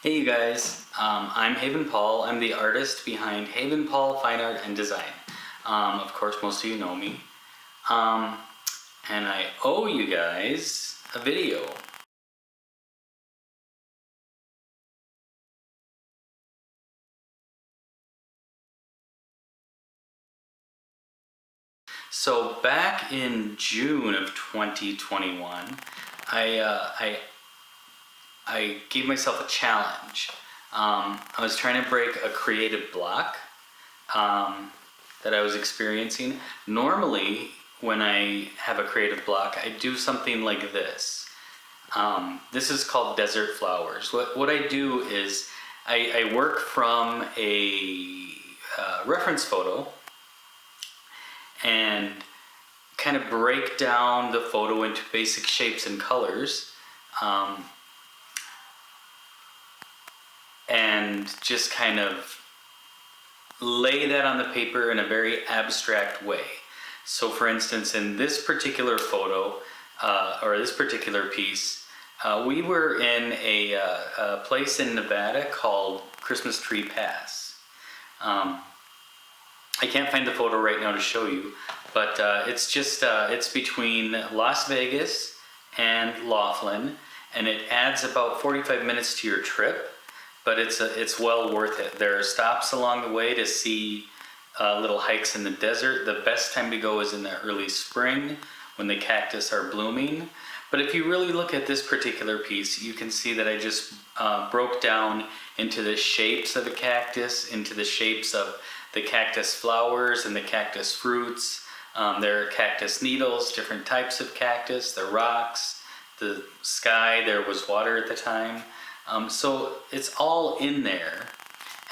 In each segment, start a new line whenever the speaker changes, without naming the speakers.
Hey you guys, I'm Haven Paul. I'm the artist behind Haven Paul Fine Art and Design. Of course, most of you know me. And I owe you guys a video. So back in June of 2021, I gave myself a challenge. I was trying to break a creative block that I was experiencing. Normally, when I have a creative block, I do something like this. This is called Desert Flowers. What I do is I work from a reference photo and kind of break down the photo into basic shapes and colors. And just kind of lay that on the paper in a very abstract way. So for instance, in this particular photo, or this particular piece, we were in a place in Nevada called Christmas Tree Pass. I can't find the photo right now to show you, but it's between Las Vegas and Laughlin, and it adds about 45 minutes to your trip. But it's well worth it. There are stops along the way to see little hikes in the desert. The best time to go is in the early spring when the cactus are blooming. But if you really look at this particular piece, you can see that I just broke down into the shapes of the cactus, into the shapes of the cactus flowers and the cactus fruits. There are cactus needles, different types of cactus, the rocks, the sky. There was water at the time. So it's all in there,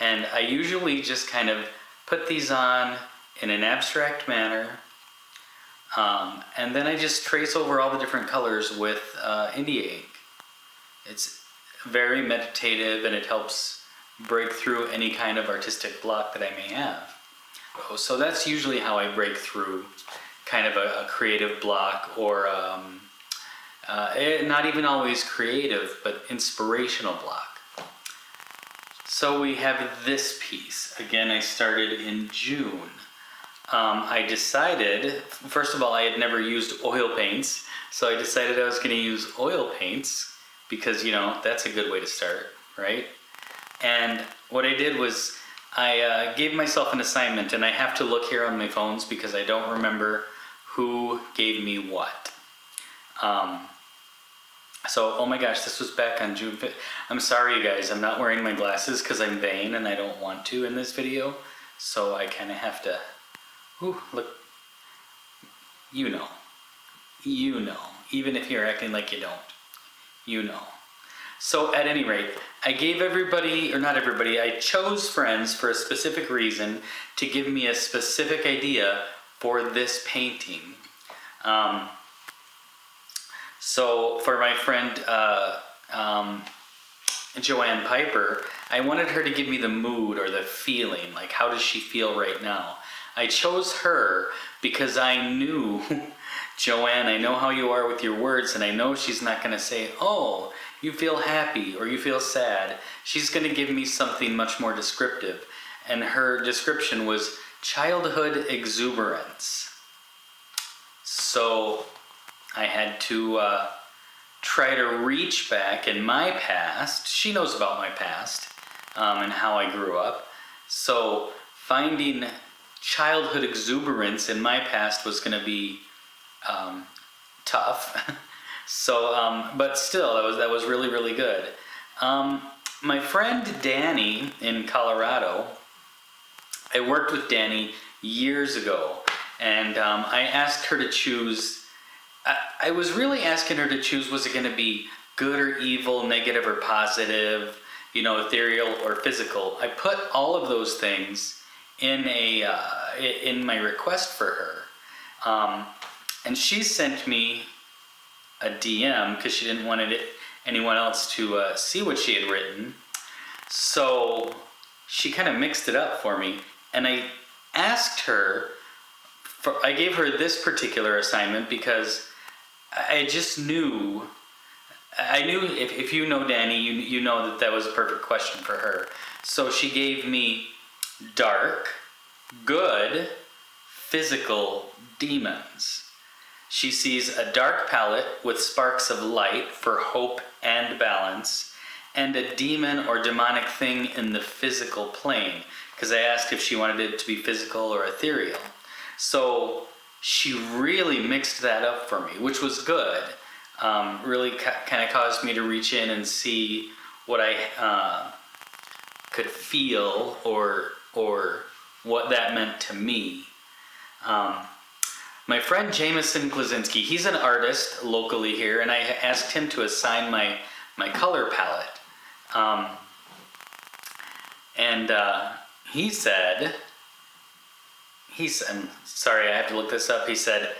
and I usually just kind of put these on in an abstract manner, and then I just trace over all the different colors with India ink. It's very meditative, and it helps break through any kind of artistic block that I may have. So that's usually how I break through kind of a creative block, or not even always creative, but inspirational block. So we have this piece. Again, I started in June. I decided, first of all, I had never used oil paints, so I decided I was going to use oil paints because, that's a good way to start, right? And what I did was I gave myself an assignment, and I have to look here on my phones because I don't remember who gave me what. So, oh my gosh, this was back on June 5th. I'm sorry, you guys. I'm not wearing my glasses because I'm vain and I don't want to in this video. So I kind of have to... Ooh, look. You know. Even if you're acting like you don't. You know. So at any rate, I gave everybody, or not everybody, I chose friends for a specific reason to give me a specific idea for this painting. So for my friend Joanne Piper, I wanted her to give me the mood or the feeling, like how does she feel right now? I chose her because I knew, Joanne, I know how you are with your words, and I know she's not going to say, oh, you feel happy or you feel sad. She's going to give me something much more descriptive. And her description was childhood exuberance. So I had to try to reach back in my past. She knows about my past and how I grew up. So finding childhood exuberance in my past was going to be tough. So, but still, that was really, really good. My friend Danny in Colorado, I worked with Danny years ago, and I asked her to choose. I was really asking her to choose, was it going to be good or evil, negative or positive, ethereal or physical. I put all of those things in in my request for her. And she sent me a DM because she didn't want anyone else to see what she had written. So she kind of mixed it up for me, and I asked her, I gave her this particular assignment because I just knew I knew if you know Danny, you know that that was a perfect question for her. So she gave me dark, good, physical demons. She sees a dark palette with sparks of light for hope and balance, and a demon or demonic thing in the physical plane. Because I asked if she wanted it to be physical or ethereal. So she really mixed that up for me, which was good. Really kind of caused me to reach in and see what I could feel or what that meant to me. My friend Jameson Klaczynski, he's an artist locally here, and I asked him to assign my color palette. And he said, I'm sorry, I have to look this up. He said,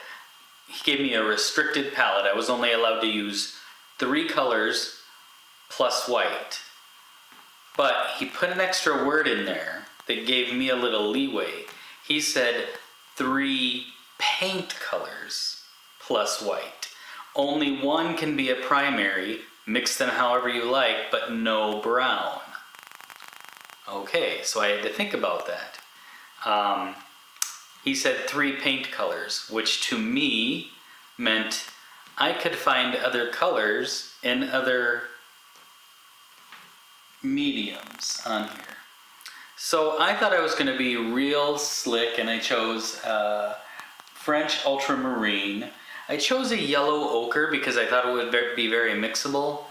he gave me a restricted palette. I was only allowed to use 3 colors plus white. But he put an extra word in there that gave me a little leeway. He said 3 paint colors plus white. Only one can be a primary, mix them however you like, but no brown. Okay, so I had to think about that. He said 3 paint colors, which to me meant I could find other colors in other mediums on here. So I thought I was going to be real slick, and I chose French ultramarine. I chose a yellow ochre because I thought it would be very mixable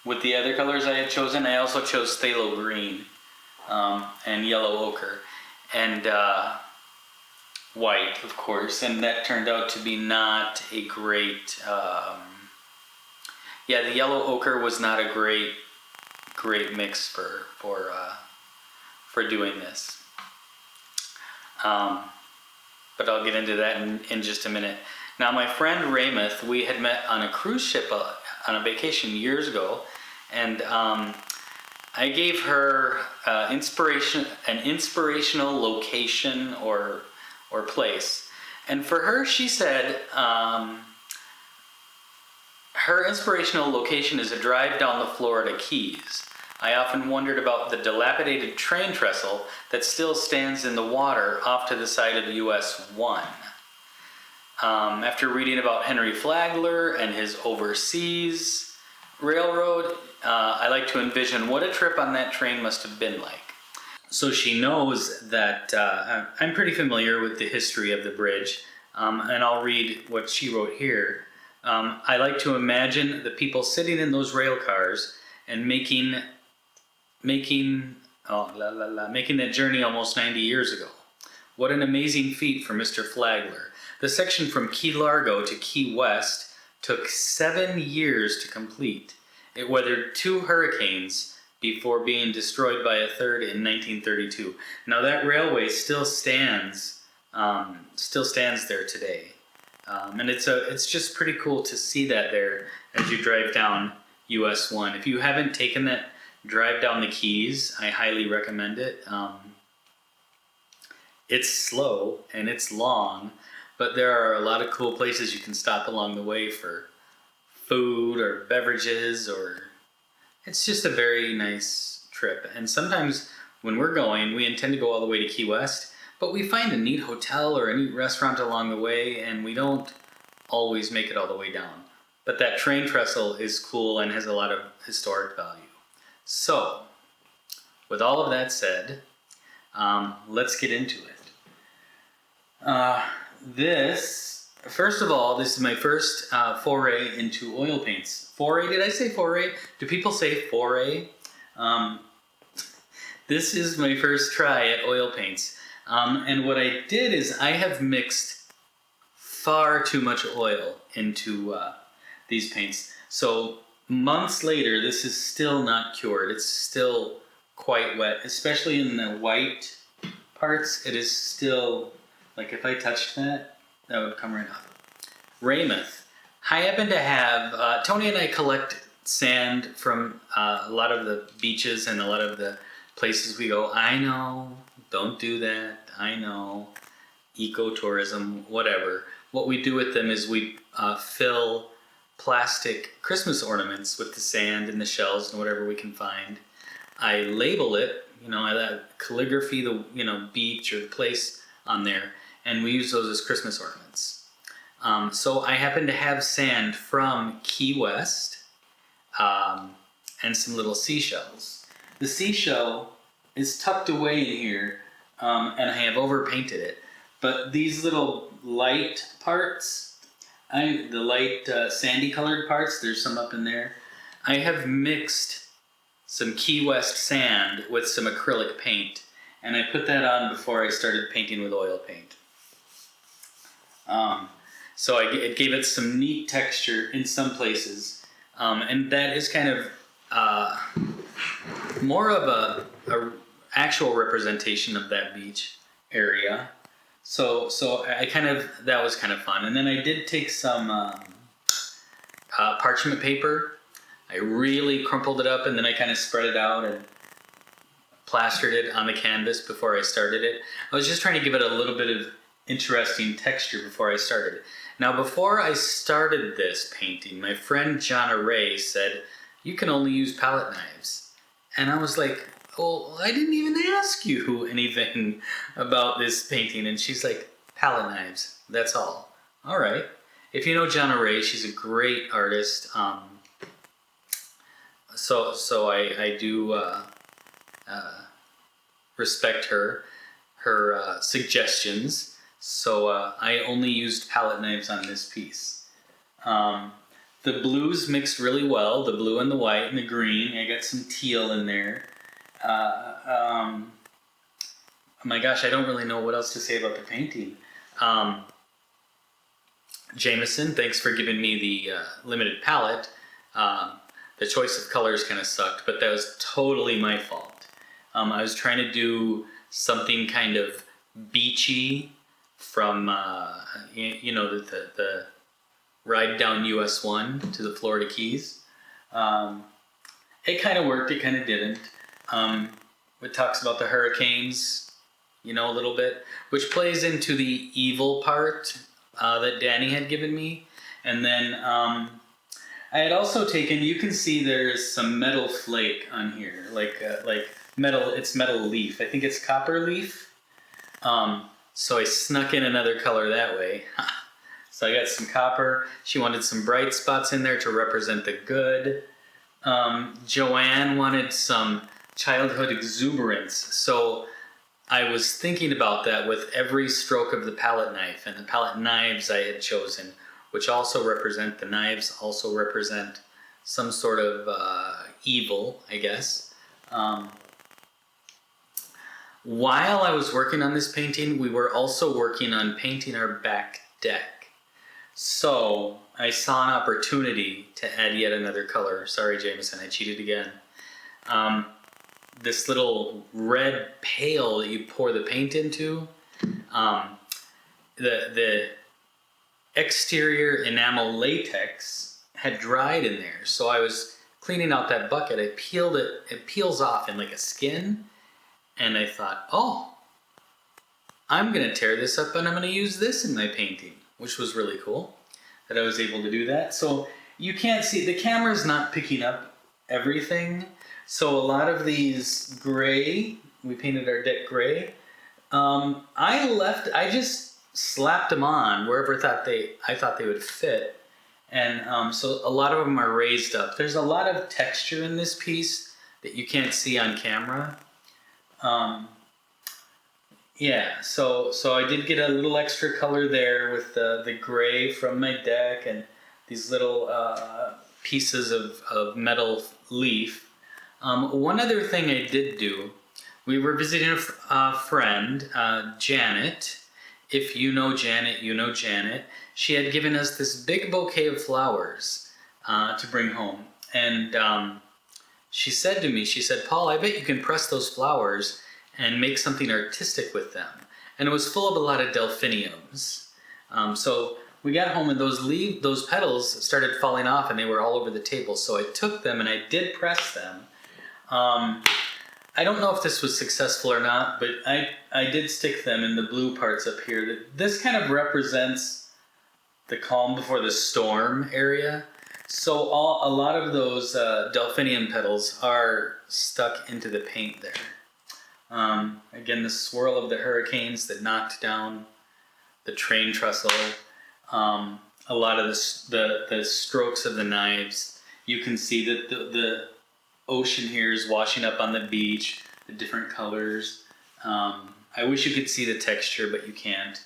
with the other colors I had chosen. I also chose phthalo green and yellow ochre and white, of course, and that turned out to be not a great the yellow ochre was not a great mix for doing this. But I'll get into that in just a minute. Now, my friend Raymond, we had met on a cruise ship on a vacation years ago, and I gave her an inspirational location or place. And for her, she said her inspirational location is a drive down the Florida Keys. I often wondered about the dilapidated train trestle that still stands in the water off to the side of US 1. After reading about Henry Flagler and his overseas railroad, I like to envision what a trip on that train must have been like. So she knows that I'm pretty familiar with the history of the bridge, and I'll read what she wrote here. I like to imagine the people sitting in those rail cars and making that journey almost 90 years ago. What an amazing feat for Mr. Flagler. The section from Key Largo to Key West took 7 years to complete. It weathered 2 hurricanes before being destroyed by a third in 1932. Now that railway still stands there today. And it's just pretty cool to see that there as you drive down US 1. If you haven't taken that drive down the Keys, I highly recommend it. It's slow and it's long, but there are a lot of cool places you can stop along the way for food or beverages, or it's just a very nice trip. And sometimes when we're going, we intend to go all the way to Key West, but we find a neat hotel or a neat restaurant along the way, and we don't always make it all the way down. But that train trestle is cool and has a lot of historic value. So, with all of that said, let's get into it. First of all, this is my first foray into oil paints. Foray? Did I say foray? Do people say foray? This is my first try at oil paints. And what I did is I have mixed far too much oil into these paints. So months later, this is still not cured. It's still quite wet, especially in the white parts. It is still, like if I touched that, that would come right off. Raymouth. I happen to have, Tony and I collect sand from a lot of the beaches and a lot of the places we go. I know, don't do that. I know, ecotourism, whatever. What we do with them is we fill plastic Christmas ornaments with the sand and the shells and whatever we can find. I label it, that calligraphy, the beach or the place on there, and we use those as Christmas ornaments. So I happen to have sand from Key West and some little seashells. The seashell is tucked away in here, and I have overpainted it. But these little light parts, the light sandy colored parts, there's some up in there. I have mixed some Key West sand with some acrylic paint, and I put that on before I started painting with oil paint. So it gave it some neat texture in some places, and that is kind of more of a actual representation of that beach area. So that was kind of fun. And then I did take some parchment paper. I really crumpled it up, and then I kind of spread it out and plastered it on the canvas before I started it. I was just trying to give it a little bit of interesting texture before I started. Now, before I started this painting, my friend Jonna Ray said, "You can only use palette knives." And I was like, "Oh, I didn't even ask you anything about this painting." And she's like, "Palette knives, that's all." All right. If you know Jonna Ray, she's a great artist. So I do respect her suggestions. So I only used palette knives on this piece. The blues mixed really well, the blue and the white and the green. I got some teal in there. Oh my gosh, I don't really know what else to say about the painting. Jameson, thanks for giving me the limited palette. The choice of colors kind of sucked, but that was totally my fault. I was trying to do something kind of beachy from, the ride down US 1 to the Florida Keys. It kind of worked, it kind of didn't. It talks about the hurricanes, a little bit, which plays into the evil part that Danny had given me. And then I had also taken, you can see there's some metal flake on here, like metal, it's metal leaf. I think it's copper leaf. So I snuck in another color that way. So I got some copper. She wanted some bright spots in there to represent the good. Joanne wanted some childhood exuberance. So I was thinking about that with every stroke of the palette knife, and the palette knives I had chosen, which also represent, the knives also represent some sort of evil, I guess. While I was working on this painting, we were also working on painting our back deck. So I saw an opportunity to add yet another color. Sorry, Jameson, I cheated again. This little red pail that you pour the paint into, the exterior enamel latex had dried in there. So I was cleaning out that bucket. I peeled it. It peels off in like a skin. And I thought, oh, I'm going to tear this up and I'm going to use this in my painting, which was really cool that I was able to do that. So you can't see, the camera's not picking up everything. So a lot of these gray, we painted our deck gray. I just slapped them on wherever I thought they would fit. And so a lot of them are raised up. There's a lot of texture in this piece that you can't see on camera. So I did get a little extra color there with the gray from my deck and these little pieces of metal leaf. One other thing I did do, we were visiting a friend, Janet. If you know Janet, you know Janet. She had given us this big bouquet of flowers to bring home. And she said to me, "Paul, I bet you can press those flowers and make something artistic with them." And it was full of a lot of delphiniums. So we got home and those petals started falling off and they were all over the table. So I took them and I did press them. I don't know if this was successful or not, but I did stick them in the blue parts up here. This kind of represents the calm before the storm area. So a lot of those delphinium petals are stuck into the paint there. Again, the swirl of the hurricanes that knocked down the train trestle, a lot of the strokes of the knives. You can see that the ocean here is washing up on the beach, the different colors. I wish you could see the texture, but you can't.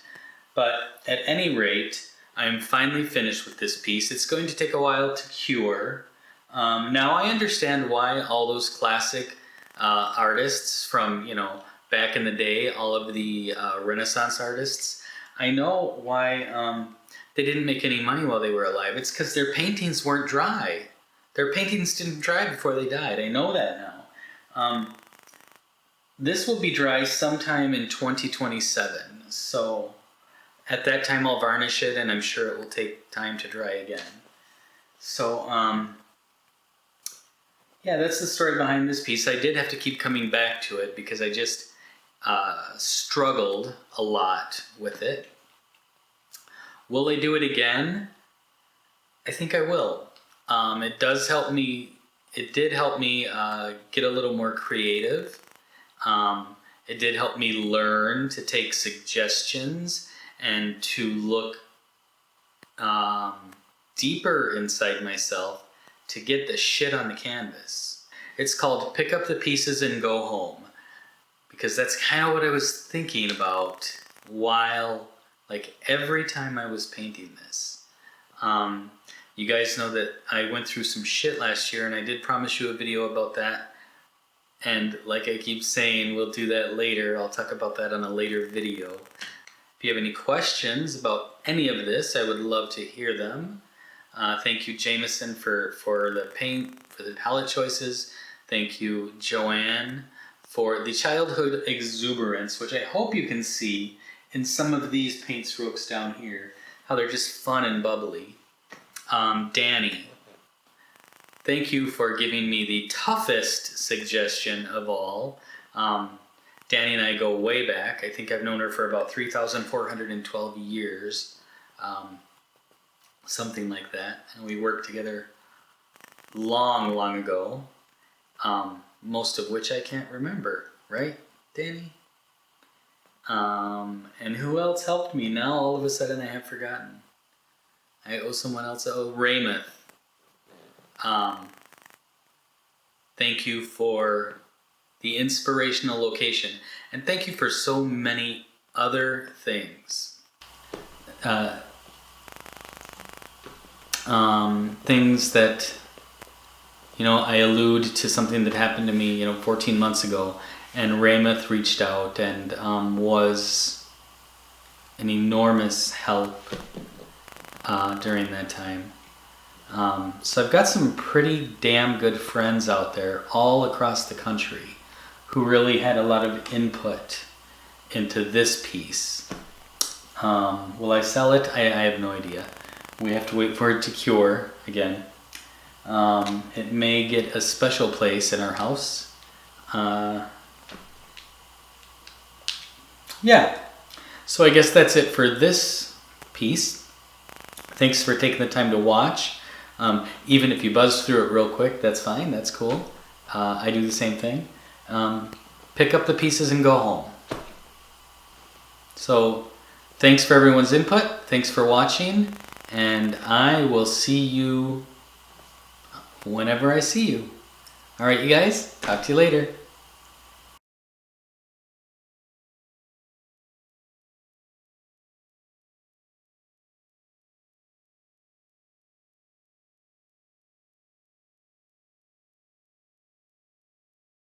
But at any rate, I'm finally finished with this piece. It's going to take a while to cure. Now I understand why all those classic artists from, back in the day, all of the Renaissance artists, I know why they didn't make any money while they were alive. It's because their paintings weren't dry. Their paintings didn't dry before they died. I know that now. This will be dry sometime in 2027. So at that time I'll varnish it, and I'm sure it will take time to dry again. So yeah, that's the story behind this piece. I did have to keep coming back to it because I just struggled a lot with it. Will I do it again? I think I will. It does help me. It did help me get a little more creative. It did help me learn to take suggestions and to look deeper inside myself to get the shit on the canvas. It's called Pick Up the Pieces and Go Home, because that's kind of what I was thinking about while, every time I was painting this. You guys know that I went through some shit last year, and I did promise you a video about that. And like I keep saying, we'll do that later. I'll talk about that on a later video. If you have any questions about any of this, I would love to hear them. Thank you, Jameson, for the paint, for the palette choices. Thank you, Joanne, for the childhood exuberance, which I hope you can see in some of these paint strokes down here, how they're just fun and bubbly. Danny, thank you for giving me the toughest suggestion of all. Danny and I go way back. I think I've known her for about 3,412 years. Something like that. And we worked together long, long ago. Most of which I can't remember. Right, Danny? And who else helped me? Now all of a sudden I have forgotten. I owe someone else. Oh, Raymond. Thank you for the inspirational location, and thank you for so many other things. Things that, I allude to something that happened to me, 14 months ago, and Raymond reached out and was an enormous help during that time. So I've got some pretty damn good friends out there all across the country who really had a lot of input into this piece. Will I sell it? I have no idea. We have to wait for it to cure again. It may get a special place in our house. Yeah. So I guess that's it for this piece. Thanks for taking the time to watch. Even if you buzz through it real quick, that's fine, that's cool. I do the same thing. Pick up the pieces and go home. So, thanks for everyone's input, thanks for watching, and I will see you whenever I see you. Alright, you guys, talk to you later.